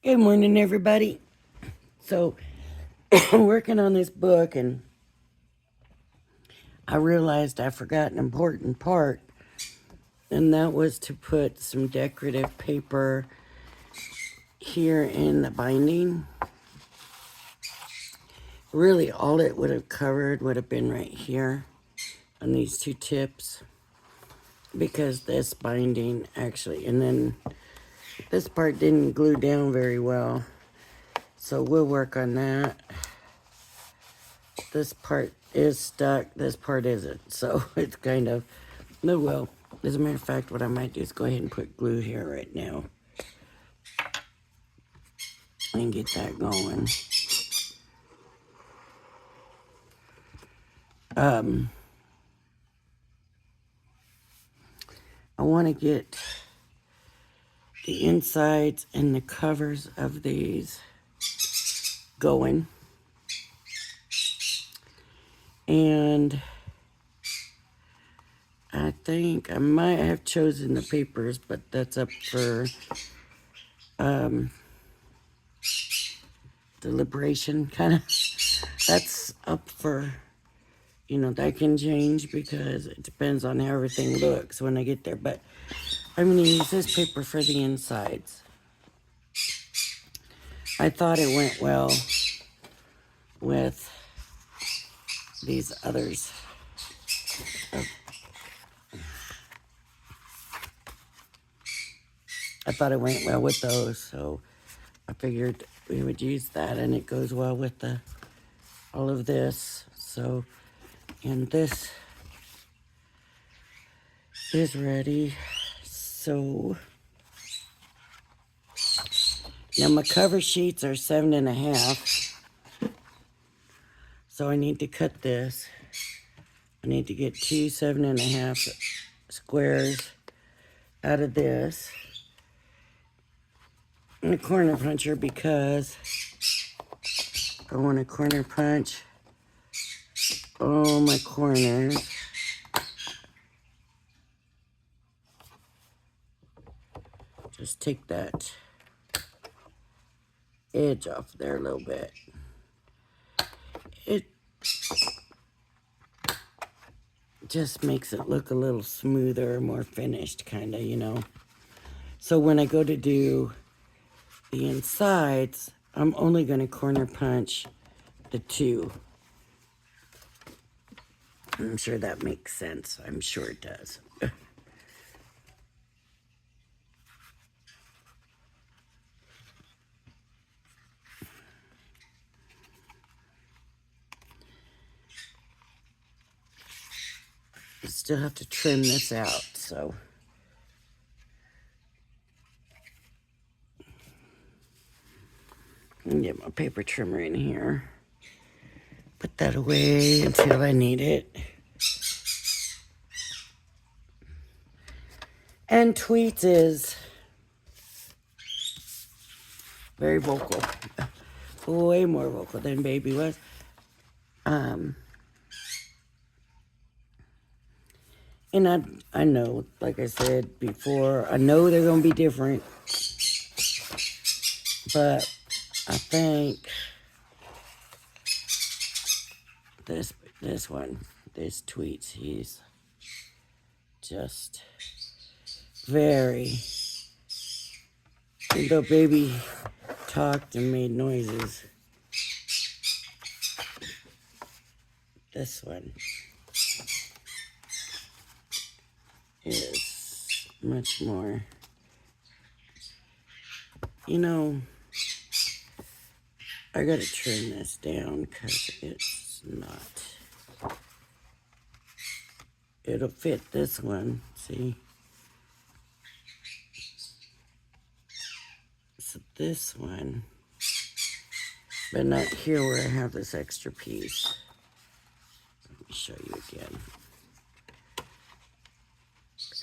Good morning, everybody. So, I'm working on this book, and I realized I forgot an important part, and that was to put some decorative paper here in the binding. Really, all it would have covered would have been right here on these two tips, because this binding actually, and then this part didn't glue down very well, so we'll work on that. This part is stuck, this part isn't, so it's kind of, no, well, as a matter of fact, what I might do is go ahead and put glue here right now and get that going. I want to get the insides and the covers of these going, and I think I might have chosen the papers, but that's up for deliberation, kind of. That's up for, that can change because it depends on how everything looks when I get there. But I'm going to use this paper for the insides. I thought it went well with these others. I thought it went well with those, so I figured we would use that, and it goes well with all of this. So, and this is ready. So now my cover sheets are 7.5. So I need to cut this. I need to get 2 7.5 squares out of this. And a corner puncher, because I want to corner punch all my corners. Just take that edge off there a little bit. It just makes it look a little smoother, more finished, kind of. So when I go to do the insides, I'm only going to corner punch the 2. I'm sure that makes sense. I'm sure it does. I still have to trim this out, so. And get my paper trimmer in here. Put that away until I need it. And Tweets is very vocal. Way more vocal than Baby was. And I know, like I said before, I know they're going to be different. But I think this Tweets, he's just very, even though Baby talked and made noises, this one is much more, I gotta trim this down because it's not, it'll fit this one, see? So this one, but not here where I have this extra piece. Let me show you again.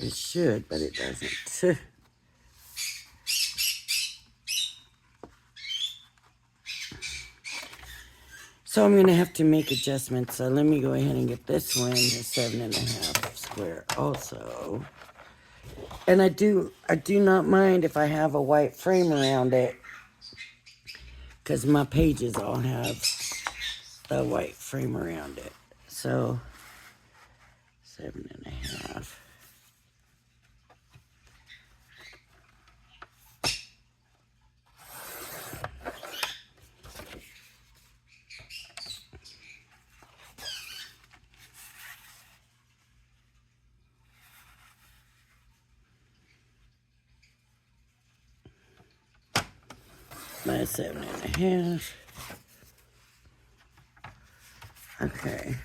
It should, but it doesn't. So I'm going to have to make adjustments. So let me go ahead and get this one to 7.5 square also. And I do not mind if I have a white frame around it. because my pages all have the white frame around it. So 7.5. My 7.5. Okay.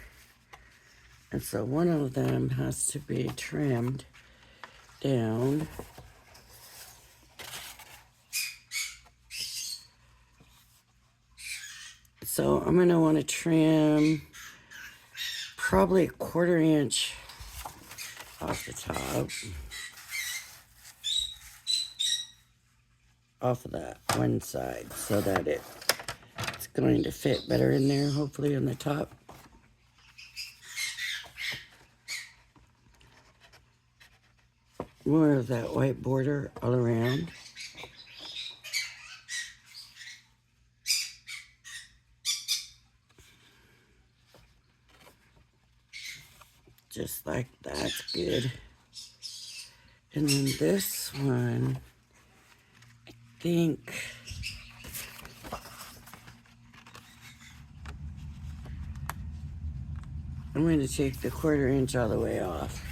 And so one of them has to be trimmed down. So I'm going to want to trim probably a 1/4 inch off the top. Off of that one side so that it's going to fit better in there, hopefully on the top. More of that white border all around. Just like that's good. And then this one, I think I'm going to take the 1/4 inch all the way off.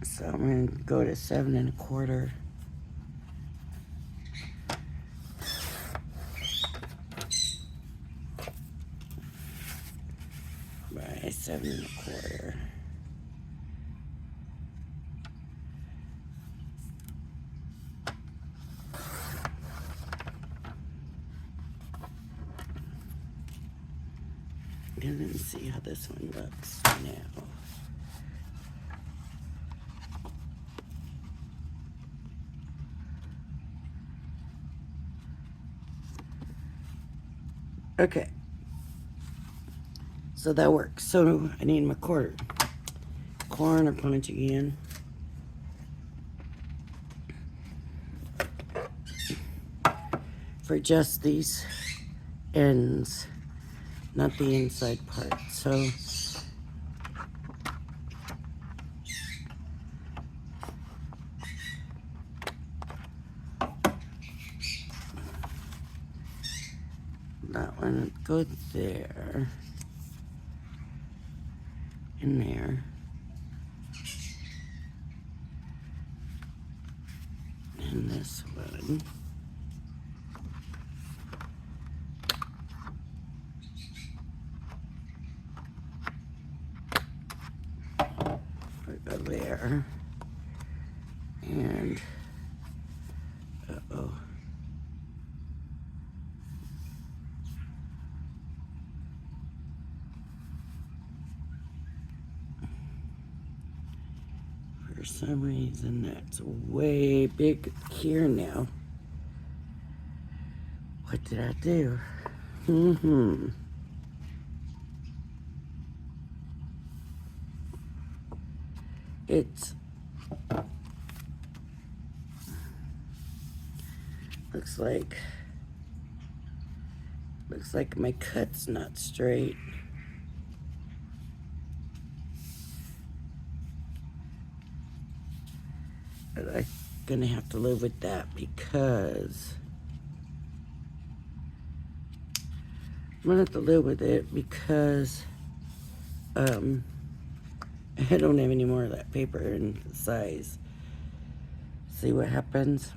So I'm going to go to 7.25. By 7.25. And then see how this one looks now. Okay. So that works. So I need my corner punch again. For just these ends, not the inside part. So that one would go there, in there, and this one. Go there, and uh-oh. For some reason, that's way big here now. What did I do? It's looks like my cut's not straight. But I'm gonna have to live with that because I don't have any more of that paper in size. See what happens?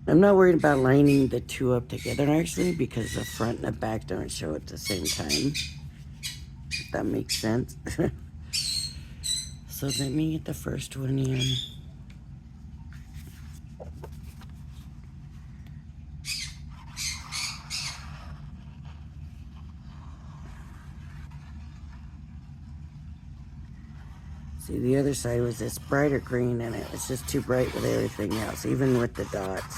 I'm not worried about lining the two up together actually because the front and the back don't show at the same time. If that makes sense. So let me get the first one in. See, the other side was this brighter green and it was just too bright with everything else, even with the dots.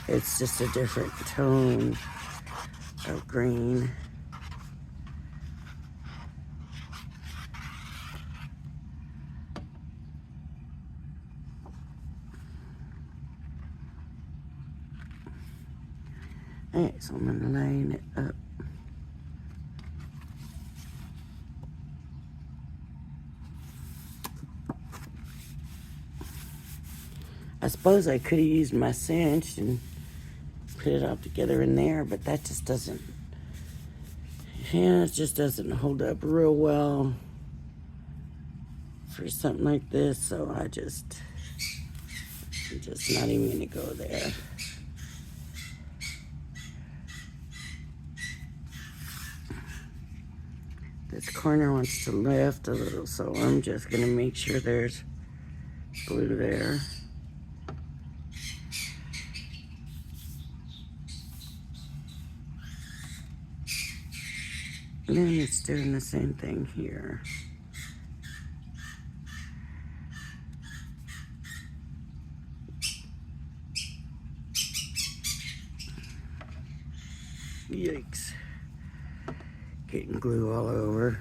It's just a different tone of green. Okay, so I'm gonna line it up. I suppose I could have used my cinch and put it all together in there, but that just doesn't, yeah, it just doesn't hold up real well for something like this, so I'm just not even gonna go there. This corner wants to lift a little, so I'm just gonna make sure there's glue there. And then it's doing the same thing here. Yikes. Getting glue all over.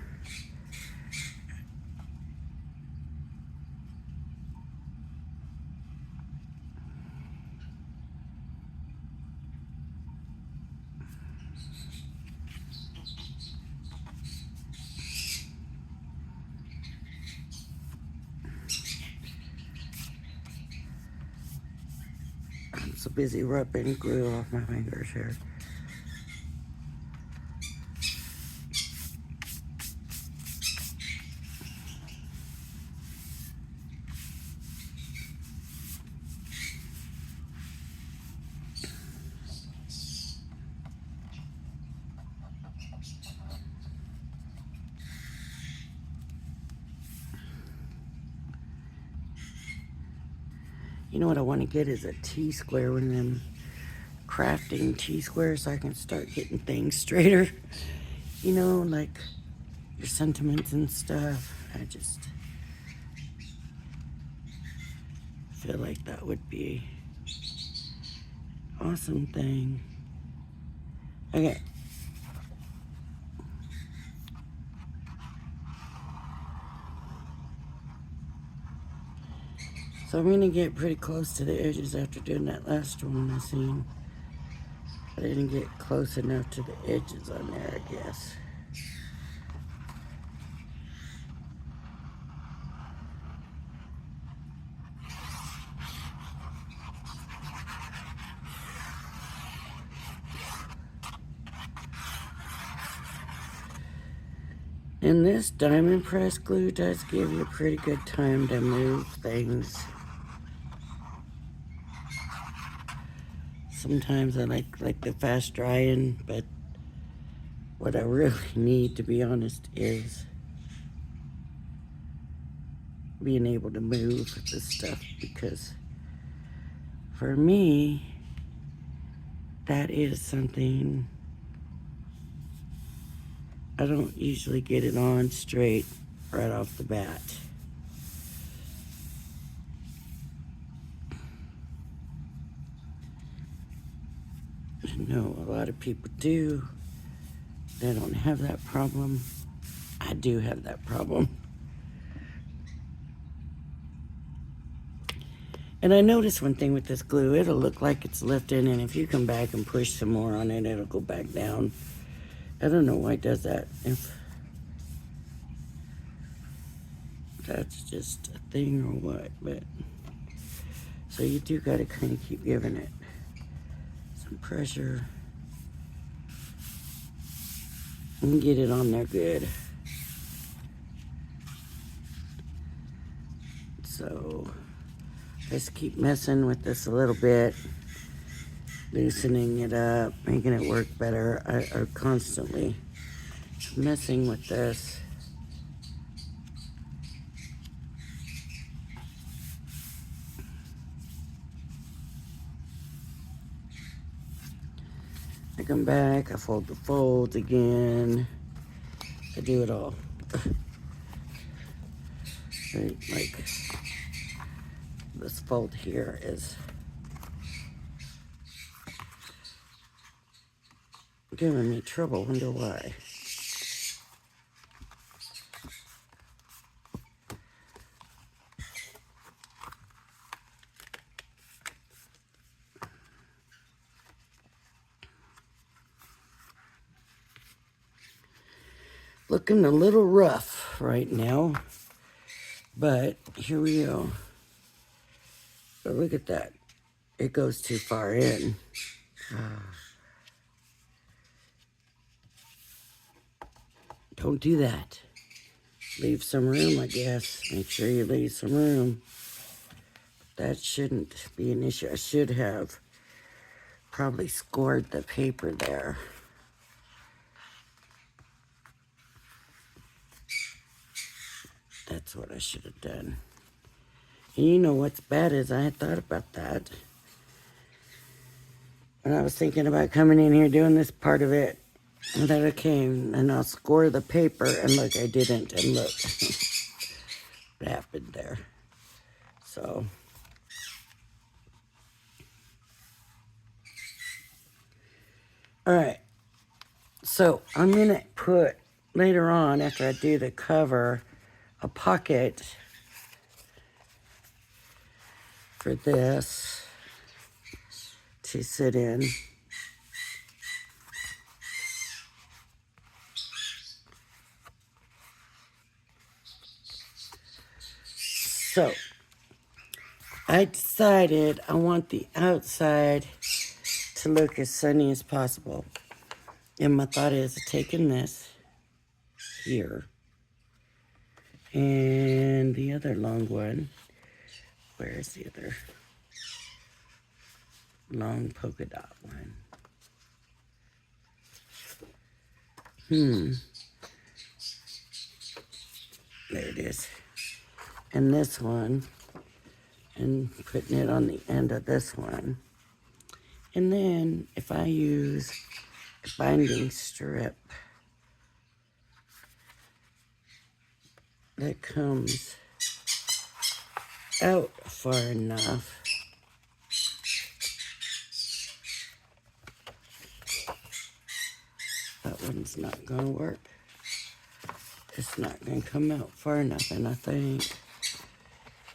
I'm so busy rubbing glue off my fingers here. You know what I want to get is a T-square when I'm crafting T-squares so I can start getting things straighter. You know, like your sentiments and stuff. I just feel like that would be an awesome thing. Okay. So I'm gonna get pretty close to the edges after doing that last one I seen. I didn't get close enough to the edges on there, I guess. And this diamond press glue does give you a pretty good time to move things. Sometimes I like the fast drying, but what I really need, to be honest, is being able to move this stuff, because for me, that is something I don't usually get it on straight right off the bat. I know a lot of people do. They don't have that problem. I do have that problem. And I noticed one thing with this glue, it'll look like it's lifting, and if you come back and push some more on it, it'll go back down. I don't know why it does that. If that's just a thing or what, but so you do gotta kind of keep giving it some pressure and get it on there good. So just keep messing with this a little bit, loosening it up, making it work better. I constantly messing with this. I come back, I fold the folds again. I do it all. Right, like this fold here is giving me trouble. Wonder why. looking a little rough right now, but here we go. But look at that. It goes too far in. Don't do that. Leave some room, I guess. Make sure you leave some room. That shouldn't be an issue. I should have probably scored the paper there. That's what I should have done. And you know what's bad is I had thought about that when I was thinking about coming in here doing this part of it. And then I came and I'll score the paper, and look, I didn't, and look what happened there. So all right, so I'm gonna put later on, after I do the cover, a pocket for this to sit in. So I decided I want the outside to look as sunny as possible. And my thought is taking this here and the other long one. Where is the other long polka dot one? There it is. And this one, and putting it on the end of this one. And then if I use a binding strip that comes out far enough, that one's not going to work. It's not going to come out far enough, and I think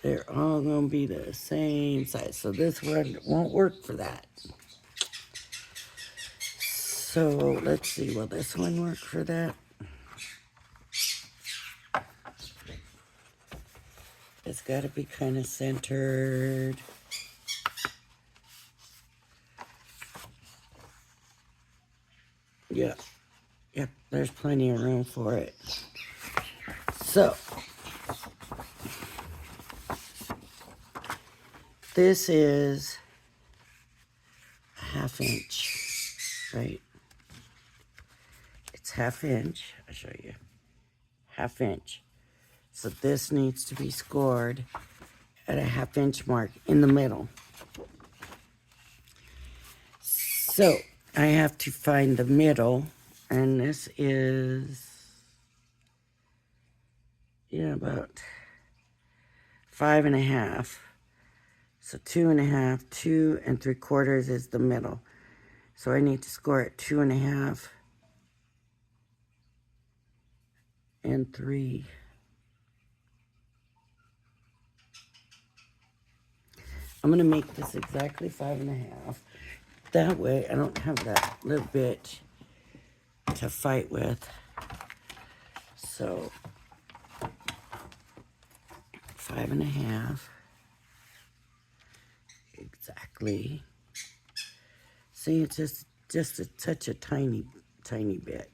they're all going to be the same size. So this one won't work for that. So let's see, will this one work for that? It's got to be kind of centered. Yeah. Yep, there's plenty of room for it. So this is a 1/2 inch, right? It's 1/2 inch. I'll show you. 1/2 inch. So this needs to be scored at a 1/2 inch mark in the middle. So I have to find the middle, and this is, yeah, about 5 1/2. So 2 1/2, 2 3/4 is the middle. So I need to score at 2 1/2 and 3. I'm gonna make this exactly 5 1/2. That way I don't have that little bit to fight with. So 5 1/2. Exactly. See, it's just such a tiny bit.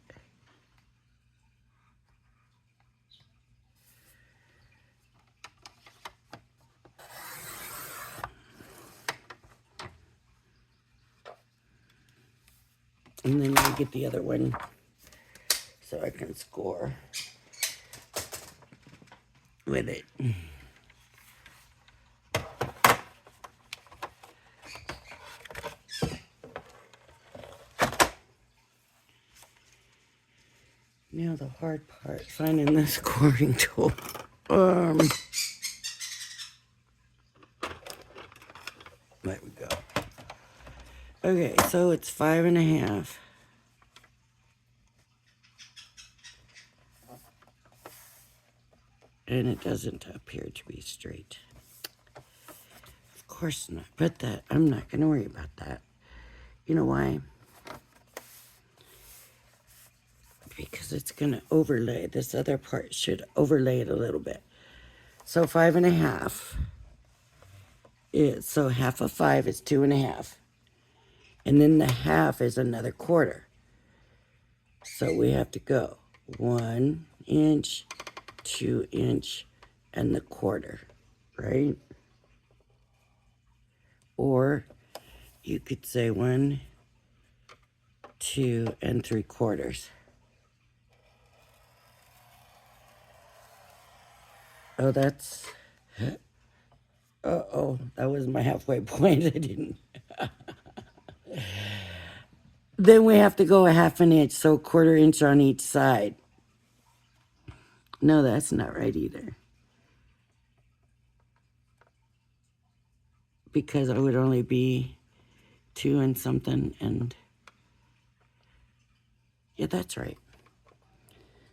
And then I get the other one so I can score with it. Now the hard part, finding the scoring tool. There we go. Okay, so it's 5 1/2. And it doesn't appear to be straight. Of course not. But that, I'm not going to worry about that. You know why? Because because it's going to overlay. This other part should overlay it a little bit. So 5.5 is, so half of 5 is 2.5. And then the half is another quarter. So we have to go 1 inch, 2 inch, and the quarter, right? Or you could say 1, 2, and 3/4. Oh, that's, uh-oh, that was my halfway point. I didn't. Then we have to go 1/2 inch, so 1/4 inch on each side. No, that's not right either. Because it would only be 2 and something, and yeah, that's right.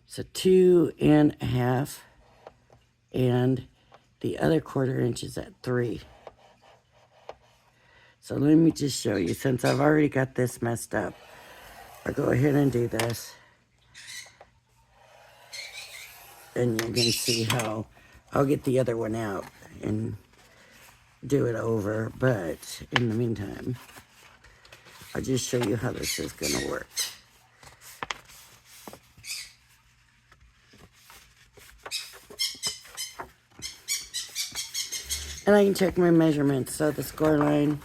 So 2.5, and the other 1/4 inch is at 3. So let me just show you, since I've already got this messed up. I'll go ahead and do this. And you can see how I'll get the other one out and do it over. But in the meantime, I'll just show you how this is going to work. And I can check my measurements. So the score line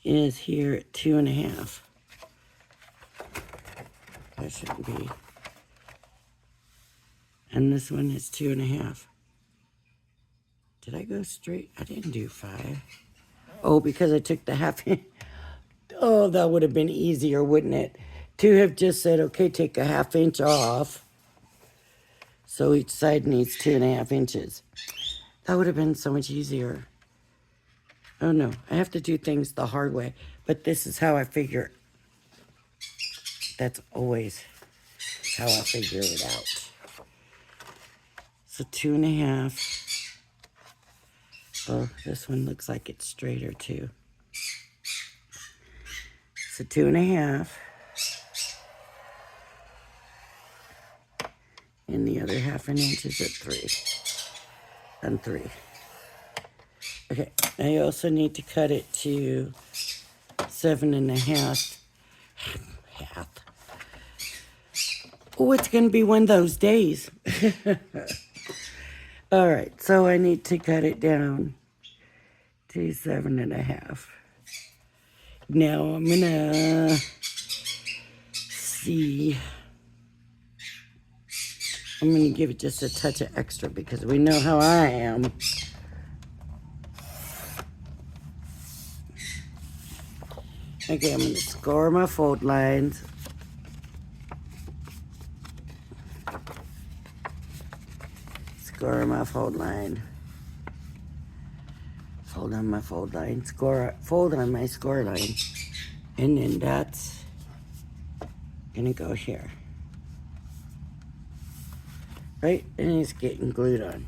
is here at 2.5. That shouldn't be. And this one is 2.5. Did I go straight? I didn't do 5. Oh, because I took the half inch. Oh, that would have been easier, wouldn't it? To have just said, okay, take a 1/2 inch off. So each side needs 2.5 inches. That would have been so much easier. Oh no, I have to do things the hard way. But this is how I figure. That's always how I figure it out. So 2.5. Oh, this one looks like it's straighter too. So 2.5. And the other 1/2 inch is at 3. And 3. Okay, I also need to cut it to 7.5. Half. Oh, it's going to be one of those days. All right, so I need to cut it down to 7.5. Now I'm going to see. I'm going to give it just a touch of extra because we know how I am. Okay, I'm going to score my fold lines. Score my fold line. Fold on my fold line. Fold on my score line. And then that's going to go here. Right? And it's getting glued on.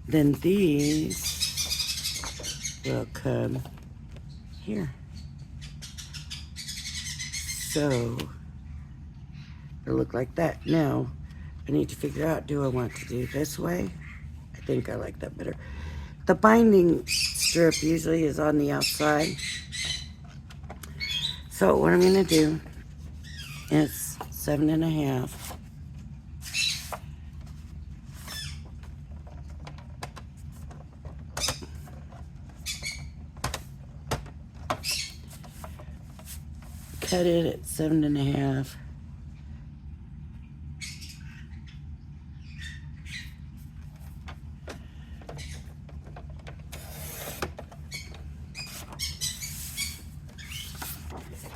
Then these will come here. So it'll look like that. Now, I need to figure out, do I want to do this way? I think I like that better. The binding strip usually is on the outside. So what I'm going to do is 7.5. Cut it at 7.5.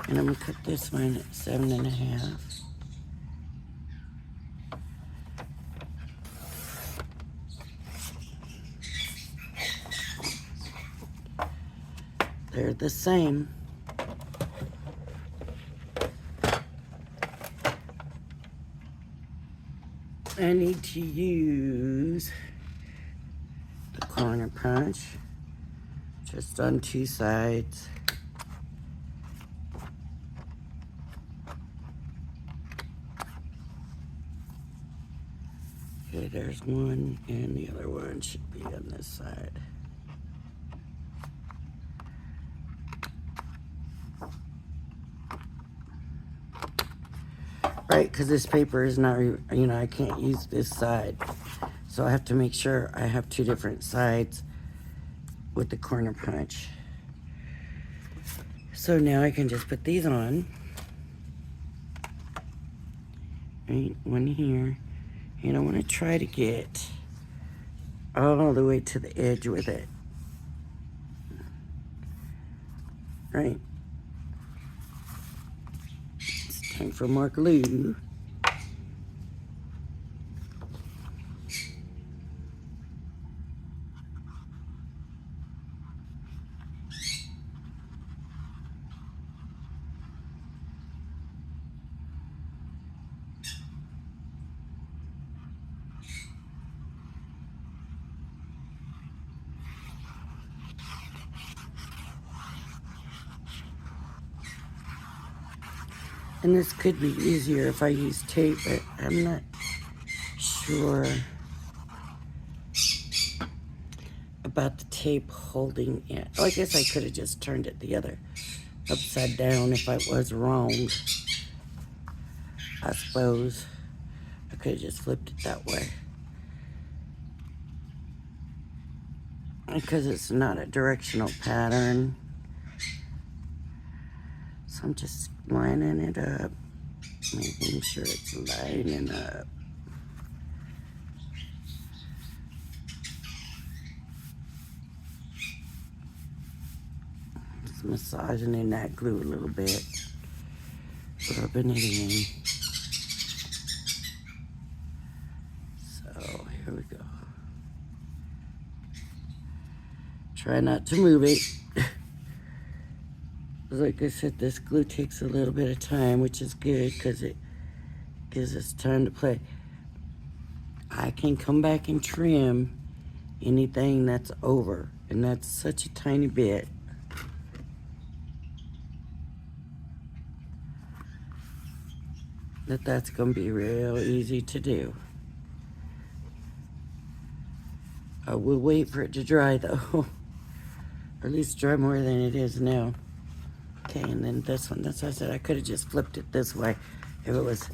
And I'm going to cut this one at 7.5. They're the same. I need to use the corner punch just on 2 sides. Okay, there's one, and the other one should be on this side. Right, because this paper is not, I can't use this side. So I have to make sure I have two different sides with the corner punch. So now I can just put these on. Right, one here. And I want to try to get all the way to the edge with it. Right. It's time for more glue. And this could be easier if I use tape, but I'm not sure about the tape holding it. Oh, I guess I could have just turned it the other upside down if I was wrong. I suppose I could have just flipped it that way. Because it's not a directional pattern. So I'm just lining it up, making sure it's lining up. Just massaging in that glue a little bit, rubbing it in. So here we go. Try not to move it. Like I said, this glue takes a little bit of time, which is good because it gives us time to play. I can come back and trim anything that's over, and that's such a tiny bit. That's going to be real easy to do. I will wait for it to dry though, or at least dry more than it is now. Okay, and then this one, that's what I said, I could have just flipped it this way if it was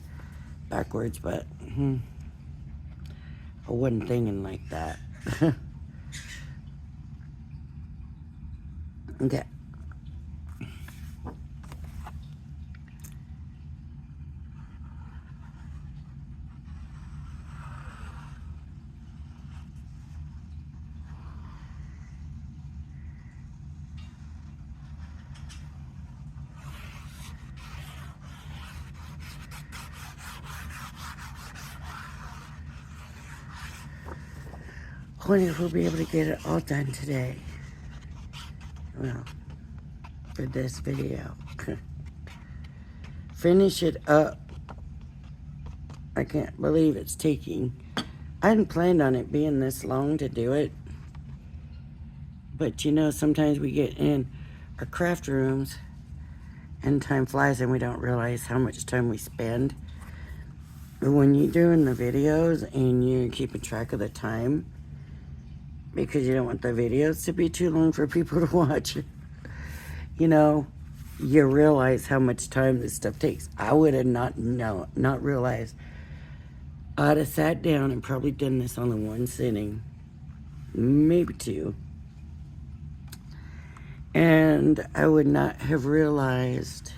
backwards, but I wasn't thinking like that. Okay. Wonder if we'll be able to get it all done today. Well, for this video. Finish it up. I can't believe it's taking. I hadn't planned on it being this long to do it. But sometimes we get in our craft rooms and time flies and we don't realize how much time we spend. But when you're doing the videos and you're keeping track of the time, because you don't want the videos to be too long for people to watch, you realize how much time this stuff takes. I would have not realized. I'd have sat down and probably done this on the one sitting, maybe two. And I would not have realized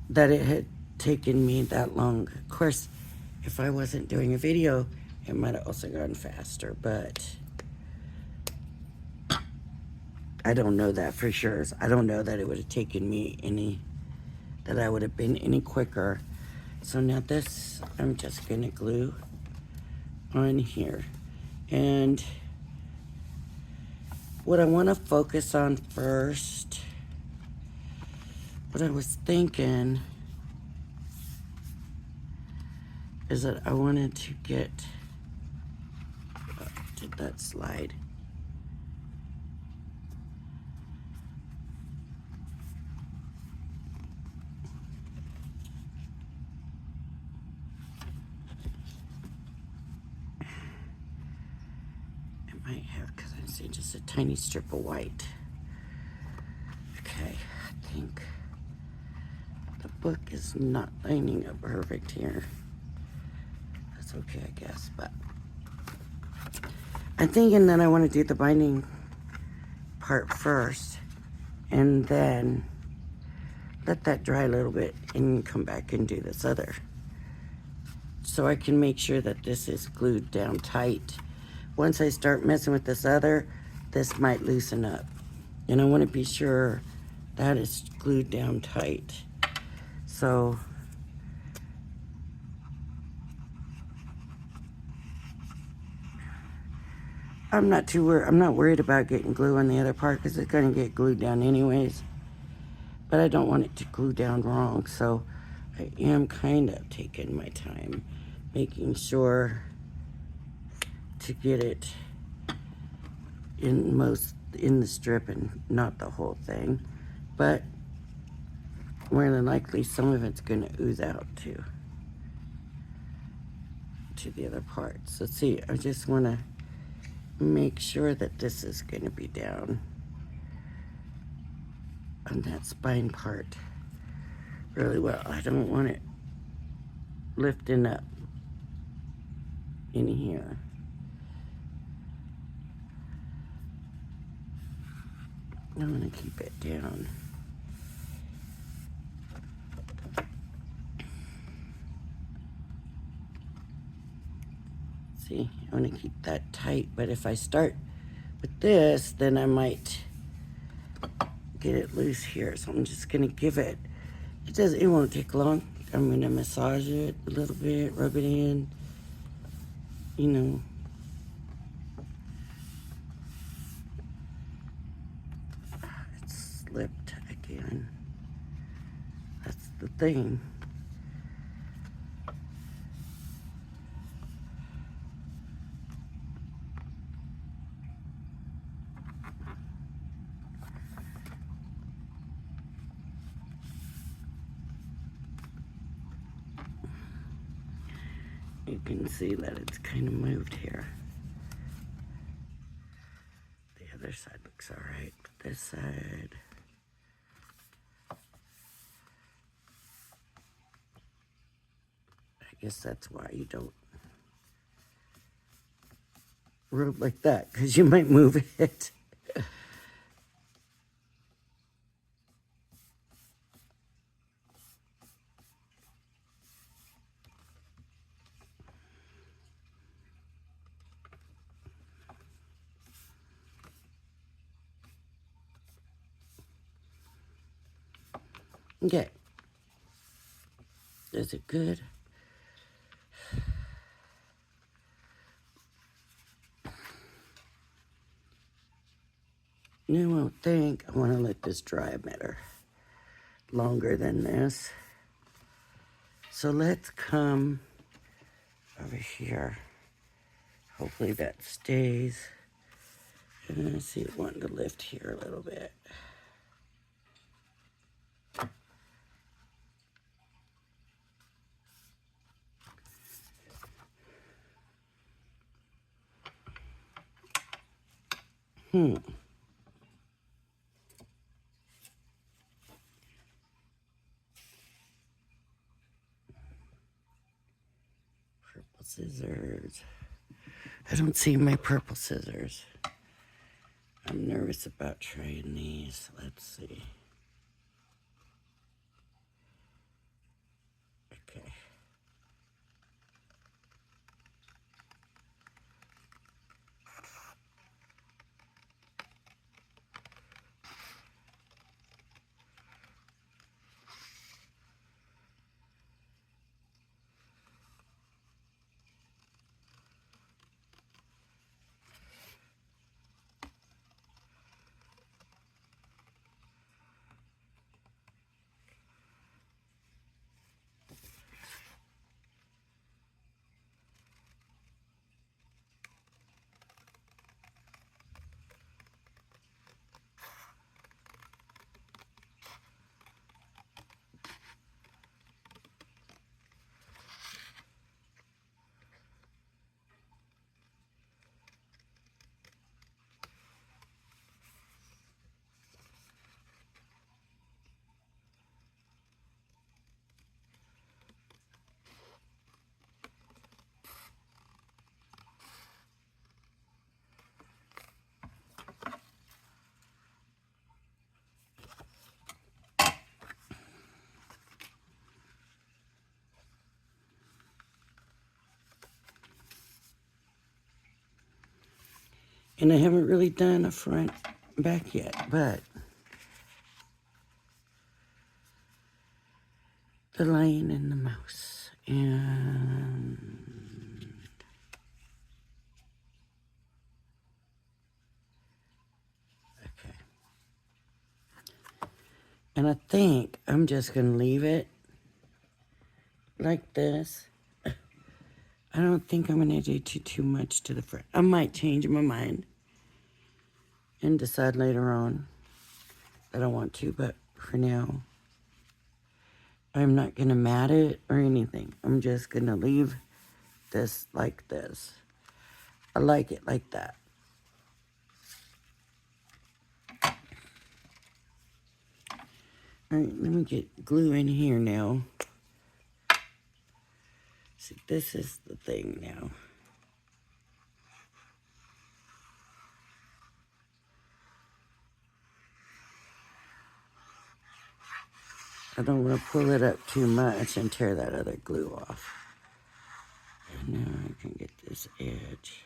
that it had taken me that long. Of course, if I wasn't doing a video, it might have also gone faster, but I don't know that for sure. I don't know that it would have taken me that I would have been any quicker. So now this, I'm just gonna glue on here. And what I wanna focus on first, what I was thinking is that I wanted to get, did that slide? might have, because I see just a tiny strip of white. Okay, I think the book is not lining up perfect here. That's okay, I guess, but I'm thinking that I want to do the binding part first and then let that dry a little bit and come back and do this other. So I can make sure that this is glued down tight. Once I start messing with this other, this might loosen up. And I want to be sure that is glued down tight. So I'm not worried about getting glue on the other part because it's going to get glued down anyways. But I don't want it to glue down wrong, so I am kind of taking my time, making sure to get it in the strip and not the whole thing. But more than likely, some of it's going to ooze out to the other parts. Let's see, I just want to make sure that this is going to be down on that spine part really well. I don't want it lifting up in here. I want to keep it down. See, I want to keep that tight, but if I start with this, then I might get it loose here. So I'm just gonna give it, it won't take long. I'm gonna massage it a little bit, rub it in, you know. It slipped again. That's the thing. You can see that it's kind of moved here. The other side looks all right, but this side, I guess that's why you don't rub like that, because you might move it. Okay. Is it good? You won't think. I want to let this dry a better longer than this. So let's come over here. Hopefully that stays. And I see it wanting to lift here a little bit. Purple scissors. I don't see my purple scissors. I'm nervous about trying these. Let's see. Okay. And I haven't really done a front back yet, but the lion and the mouse. And okay. And I think I'm just gonna leave it like this. I don't think I'm gonna do too much to the front. I might change my mind and decide later on that I want to, but for now, I'm not gonna mat it or anything. I'm just gonna leave this like this. I like it like that. All right, let me get glue in here now. See, this is the thing now. I don't want to pull it up too much and tear that other glue off. And now I can get this edge.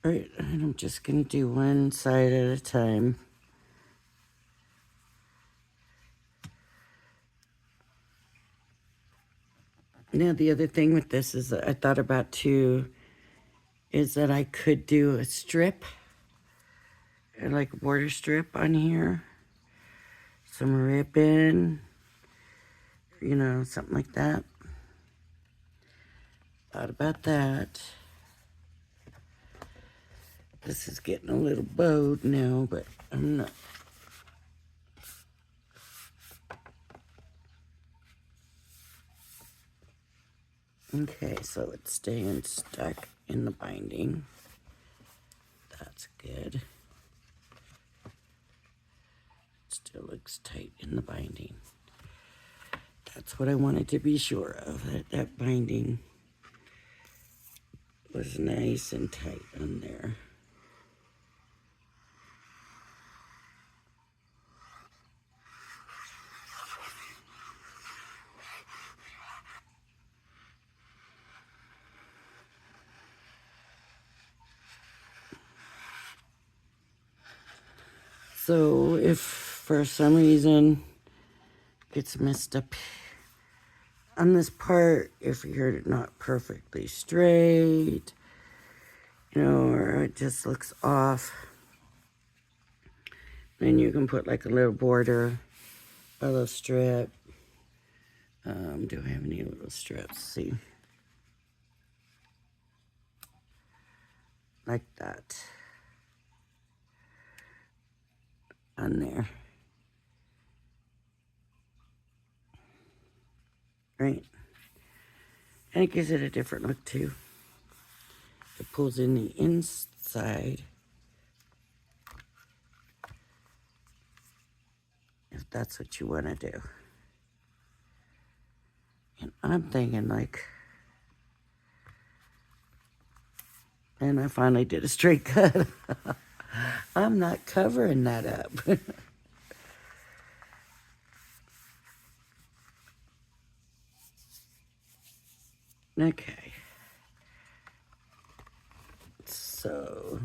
All right, and I'm just going to do one side at a time. Now, the other thing with this is that I thought about too, is that I could do a strip, like a border strip on here. Some ribbon, you know, something like that. Thought about that. This is getting a little bowed now, but I'm not. Okay, so it's staying stuck in the binding. That's good. It still looks tight in the binding. That's what I wanted to be sure of, that that binding was nice and tight on there. So if for some reason it gets messed up on this part, if you're not perfectly straight, you know, or it just looks off, then you can put like a little border, a little strip. Do I have any little strips? See, like that on there. Right? And it gives it a different look too. It pulls in the inside, if that's what you want to do. And I'm thinking like, and I finally did a straight cut. I'm not covering that up. Okay. So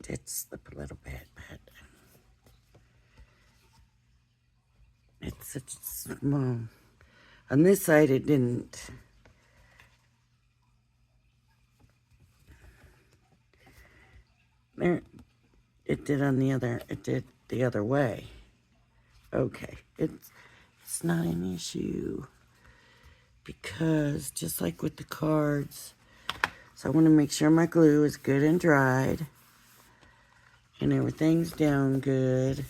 did slip a little bit, but it's such small. On this side, it didn't. There, it did on the other. It did the other way. Okay, it's not an issue because just like with the cards, so I want to make sure my glue is good and dried, and everything's down good,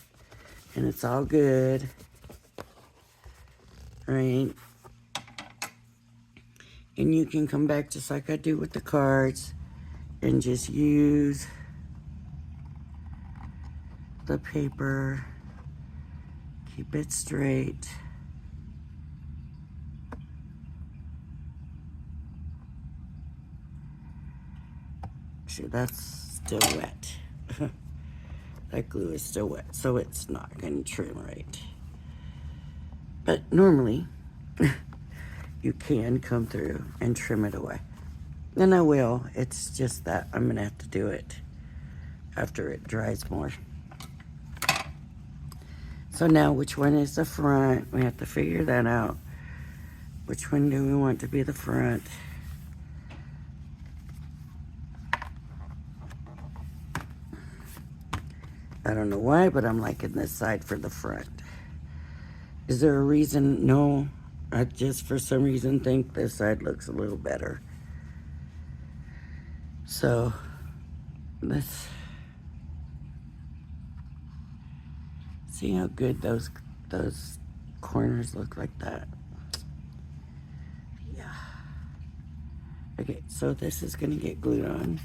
and it's all good. Right? And you can come back just like I do with the cards and just use the paper, keep it straight. actually, that's still wet. That glue is still wet, so it's not going to trim right. But normally, you can come through and trim it away. And I will. It's just that I'm going to have to do it after it dries more. So now, which one is the front? We have to figure that out. Which one do we want to be the front? I don't know why, but I'm liking this side for the front. Is there a reason? No. I just, for some reason, think this side looks a little better. So, let's see how good those corners look like that. Yeah. Okay, so this is going to get glued on.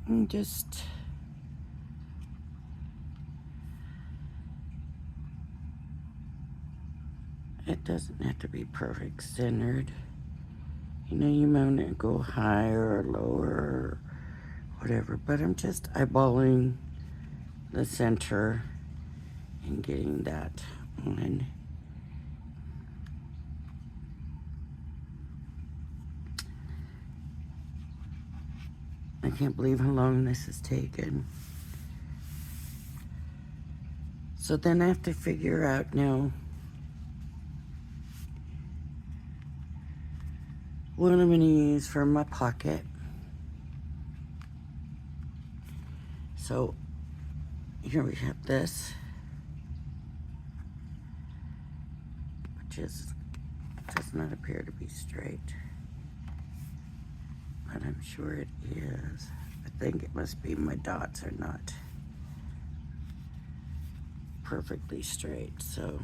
And just it doesn't have to be perfect centered. You know, you might want to go higher or lower or whatever, but I'm just eyeballing the center and getting that on. I can't believe how long this has taken. So then I have to figure out now what I'm going to use for my pocket. So here we have this, which does not appear to be straight, but I'm sure it is. I think it must be my dots are not perfectly straight, so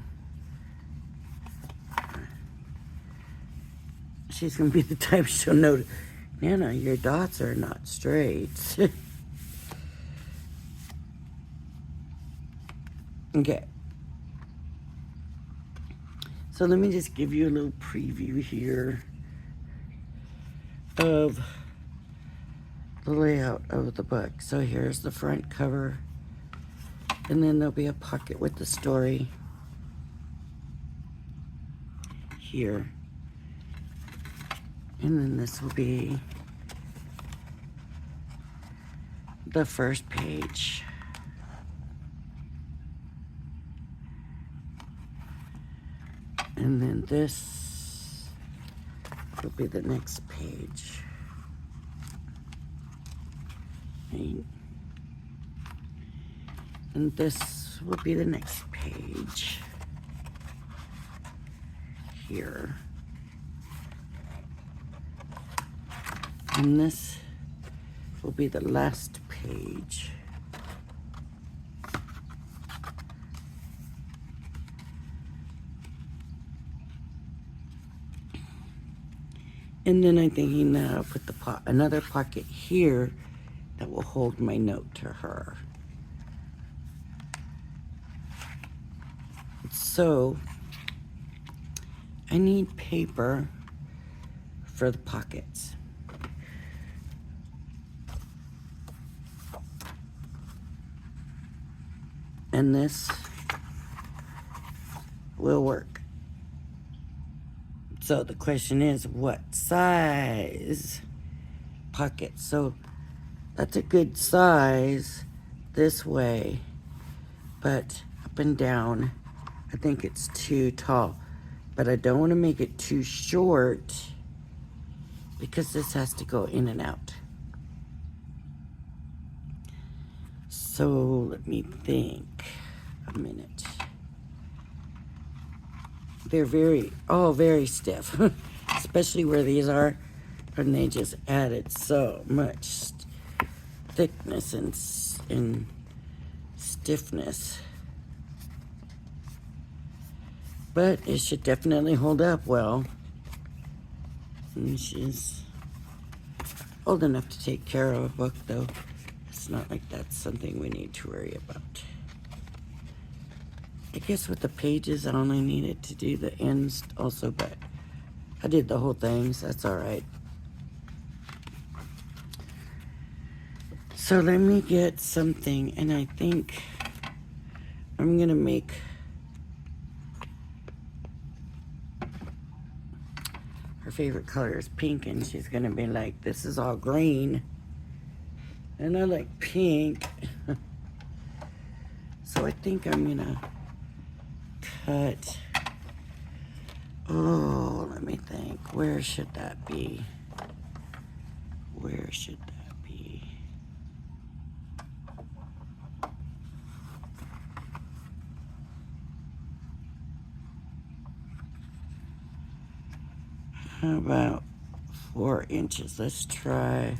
she's gonna be the type she'll know, Nana, your dots are not straight. Okay, so let me just give you a little preview here of the layout of the book. So here's the front cover, and then there'll be a pocket with the story here, and then this will be the first page. And then this will be the next page. Right. And this will be the next page here. And this will be the last page. And then I'm thinking that I'll put another pocket here that will hold my note to her. So I need paper for the pockets. And this will work. So the question is, what size pocket? So that's a good size this way, but up and down, I think it's too tall. But I don't want to make it too short because this has to go in and out. So let me think a minute. They're very stiff, especially where these are, and they just added so much thickness and stiffness. But it should definitely hold up well. And she's old enough to take care of a book, though. It's not like that's something we need to worry about. I guess with the pages, I only needed to do the ends also, but I did the whole thing, so that's all right. So let me get something, and I think I'm gonna make her favorite color is pink, and she's gonna be like, this is all green, and I like pink. So I think I'm gonna cut, oh, let me think, where should that be? Where should that be? How about 4 inches? Let's try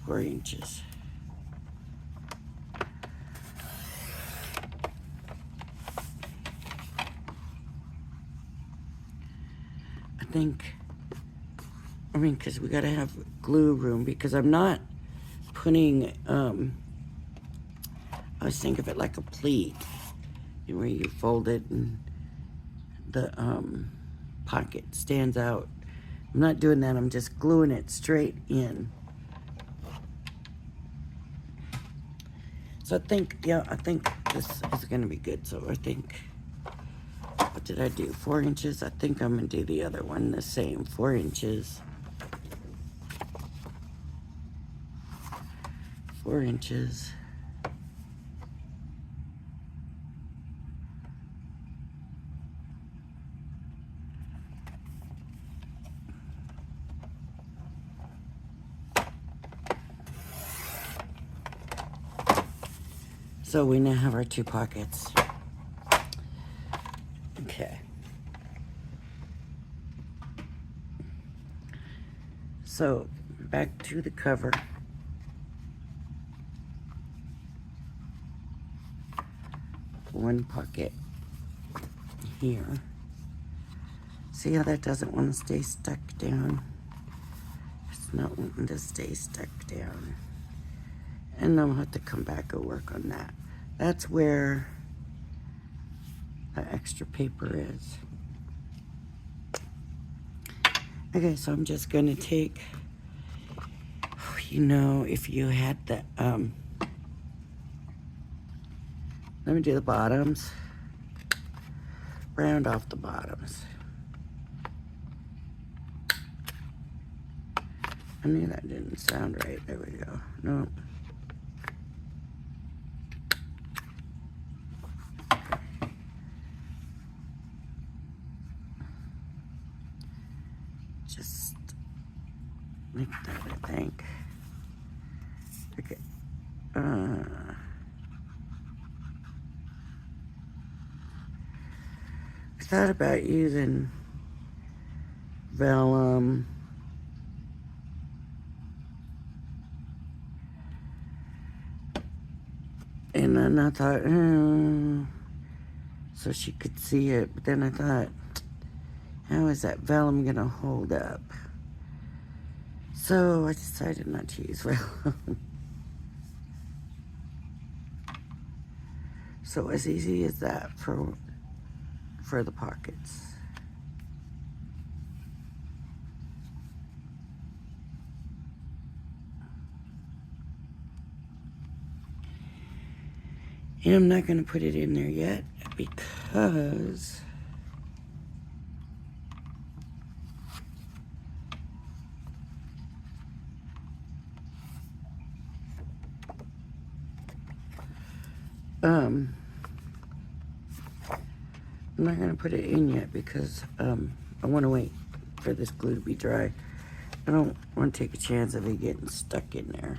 4 inches. I mean, because we got to have glue room, because I'm not putting, I was thinking of it like a pleat, where you fold it and the pocket stands out. I'm not doing that, I'm just gluing it straight in. So I think this is going to be good. So I think, what did I do? 4 inches? I think I'm going to do the other one the same. 4 inches. 4 inches. So we now have our 2 pockets. Okay. So back to the cover. One pocket here. See how that doesn't want to stay stuck down? It's not wanting to stay stuck down. And I'm going to have to come back and work on that. That's where the extra paper is. Okay, so I'm just going to take, you know, if you had the, let me do the bottoms. Round off the bottoms. I knew that didn't sound right. There we go. Nope. Just like that, I think. Okay. I thought about using vellum. And then I thought, so she could see it. But then I thought, how is that vellum going to hold up? So I decided not to use vellum. So as easy as that for the pockets. And I'm not going to put it in there yet because I'm not going to put it in yet because I want to wait for this glue to be dry. I don't want to take a chance of it getting stuck in there.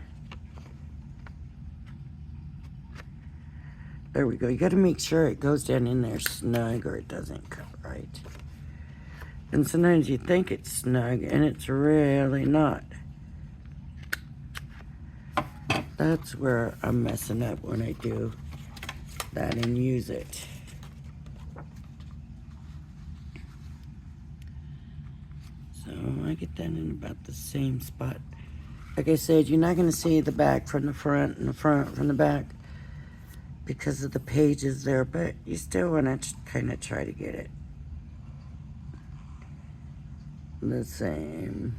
There we go. You got to make sure it goes down in there snug or it doesn't cut right. And sometimes you think it's snug and it's really not. That's where I'm messing up when I do that and use it. get that in about the same spot. Like I said, you're not going to see the back from the front and the front from the back because of the pages there, but you still want to kind of try to get it the same.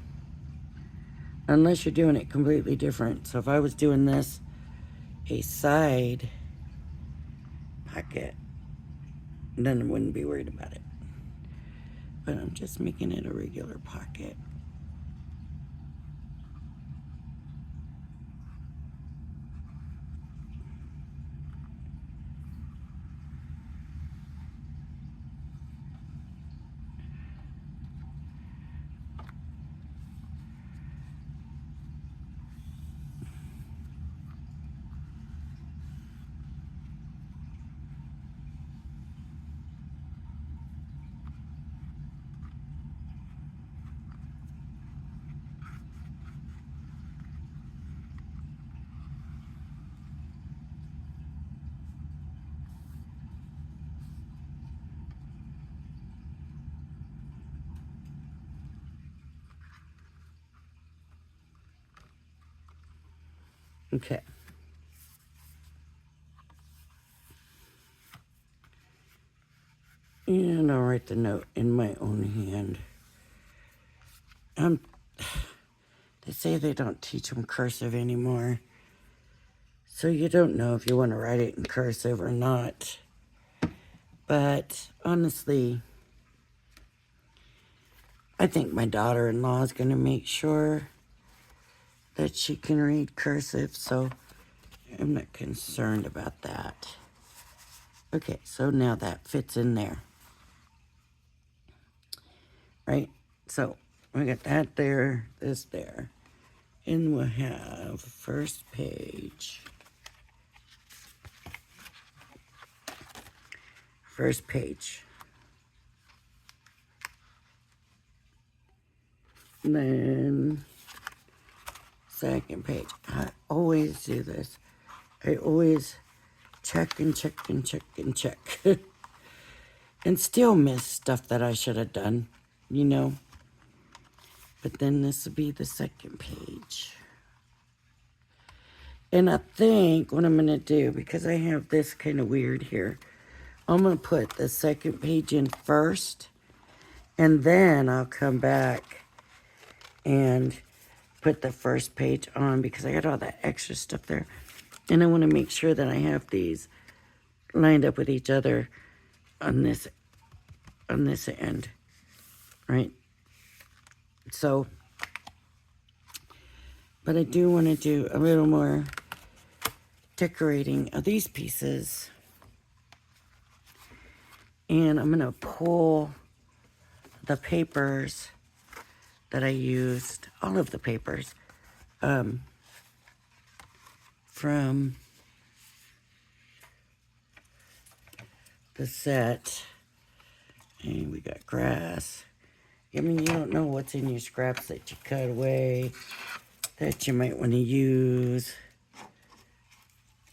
Unless you're doing it completely different. So if I was doing this a side pocket, then I wouldn't be worried about it. But I'm just making it a regular pocket. Okay. And I'll write the note in my own hand. They say they don't teach them cursive anymore. So you don't know if you want to write it in cursive or not. But honestly, I think my daughter-in-law is going to make sure that she can read cursive, so I'm not concerned about that. Okay, so now that fits in there. Right? So we got that there, this there. And we'll have first page. First page. Then second page. I always do this. I always check and check and check and check. And still miss stuff that I should have done, you know. But then this will be the second page. And I think what I'm going to do, because I have this kind of weird here, I'm going to put the second page in first. And then I'll come back and put the first page on because I got all that extra stuff there. And I want to make sure that I have these lined up with each other on this end, right? So, but I do want to do a little more decorating of these pieces. And I'm going to pull the papers that I used, all of the papers, from the set. And we got grass. I mean, you don't know what's in your scraps that you cut away that you might want to use.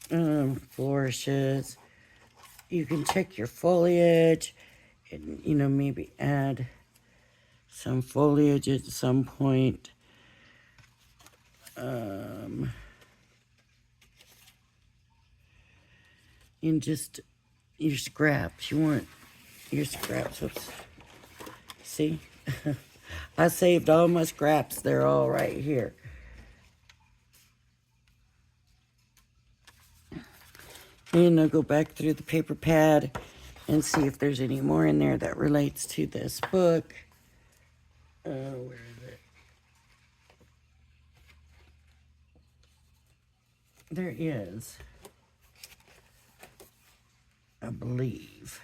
Flourishes. You can check your foliage and, you know, maybe add some foliage at some point. And just your scraps. You want your scraps. Oops. See? I saved all my scraps. They're all right here. And I'll go back through the paper pad and see if there's any more in there that relates to this book. Where is it? There is, I believe.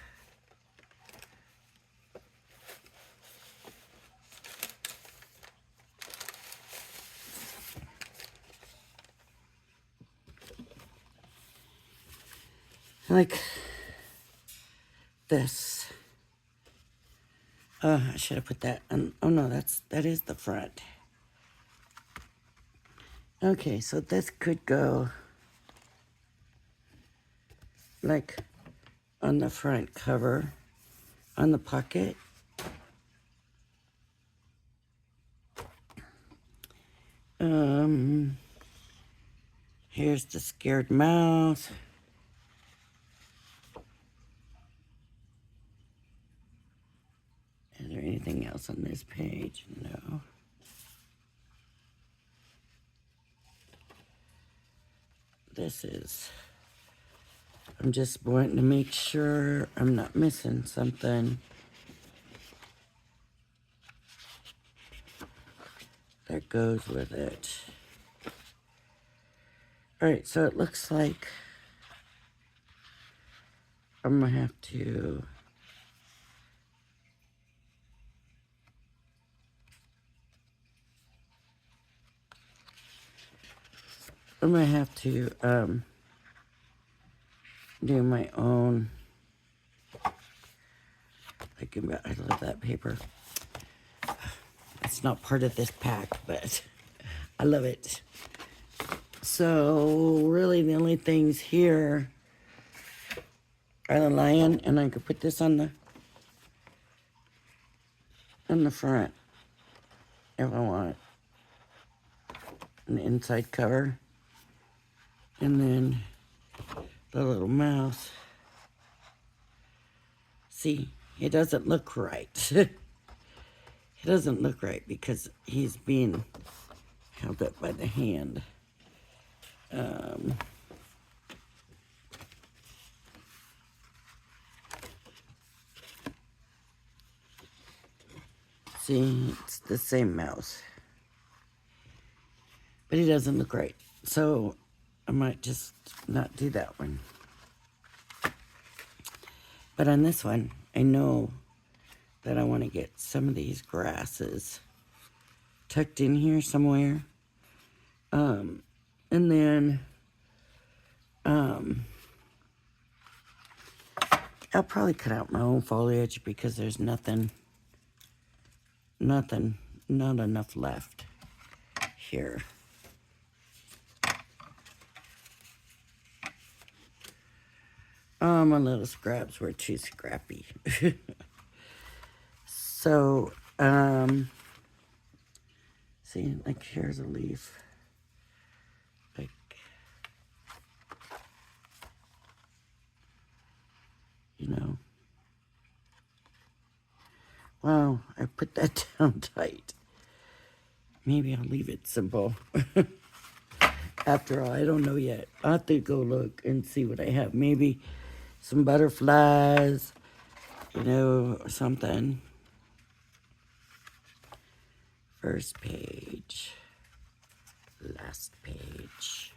Like this. I should have put that on. Oh no, that is the front. Okay, so this could go like on the front cover, on the pocket. Here's the scared mouse. Is there anything else on this page? No. This is, I'm just wanting to make sure I'm not missing something that goes with it. All right, so it looks like I'm gonna have to do my own. I love that paper. It's not part of this pack, but I love it. So really the only things here are the lion, and I could put this on the front if I want. An inside cover. And then the little mouse. See, it doesn't look right. It doesn't look right because he's being held up by the hand. See, it's the same mouse. But he doesn't look right. So I might just not do that one. But on this one, I know that I want to get some of these grasses tucked in here somewhere. And then I'll probably cut out my own foliage because there's not enough left here. My little scraps were too scrappy. So, see, like here's a leaf. Like, you know. Wow, I put that down tight. Maybe I'll leave it simple. After all, I don't know yet. I'll have to go look and see what I have. Maybe some butterflies, you know, or something. First page. Last page.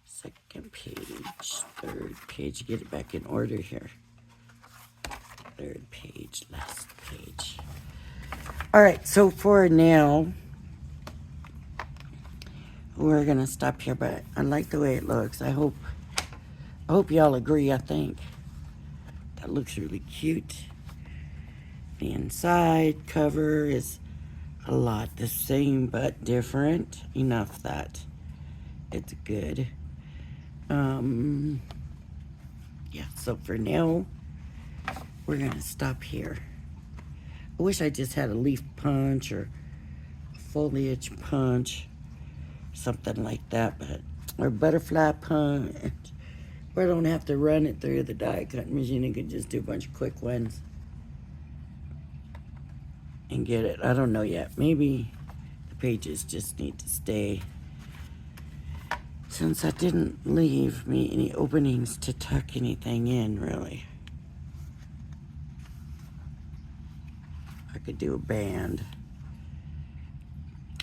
Second page. Third page. Get it back in order here. Third page. Last page. All right, so for now, we're gonna stop here, but I like the way it looks. I hope y'all agree. I think that looks really cute. The inside cover is a lot the same but different enough that it's good. Yeah, so for now we're gonna stop here. I wish I just had a leaf punch or foliage punch, something like that, but or butterfly punch, where I don't have to run it through the die cutting machine. I could just do a bunch of quick ones and get it. I don't know yet. Maybe the pages just need to stay, since I didn't leave me any openings to tuck anything in, really. I could do a band.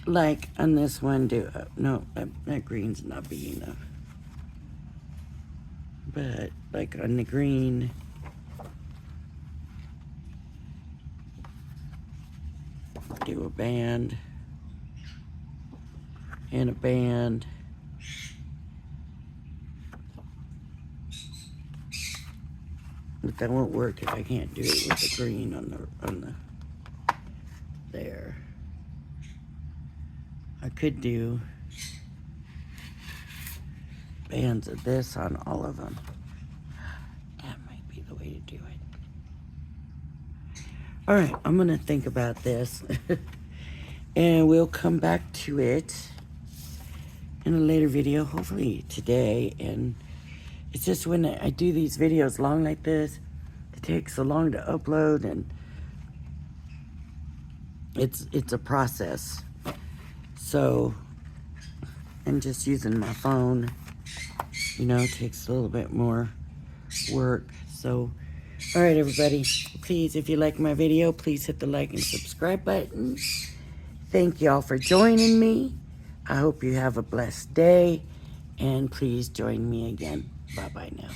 Like on this one, no, that green's not big enough. But like on the green, do a band and a band. But that won't work if I can't do it with the green on the there. I could do bands of this on all of them. That might be the way to do it. All right, I'm going to think about this. And we'll come back to it in a later video, hopefully today. And it's just when I do these videos long like this, it takes so long to upload, and it's a process. So, and just using my phone, you know, takes a little bit more work. So, all right, everybody, please, if you like my video, please hit the like and subscribe button. Thank y'all for joining me. I hope you have a blessed day, and please join me again. Bye-bye now.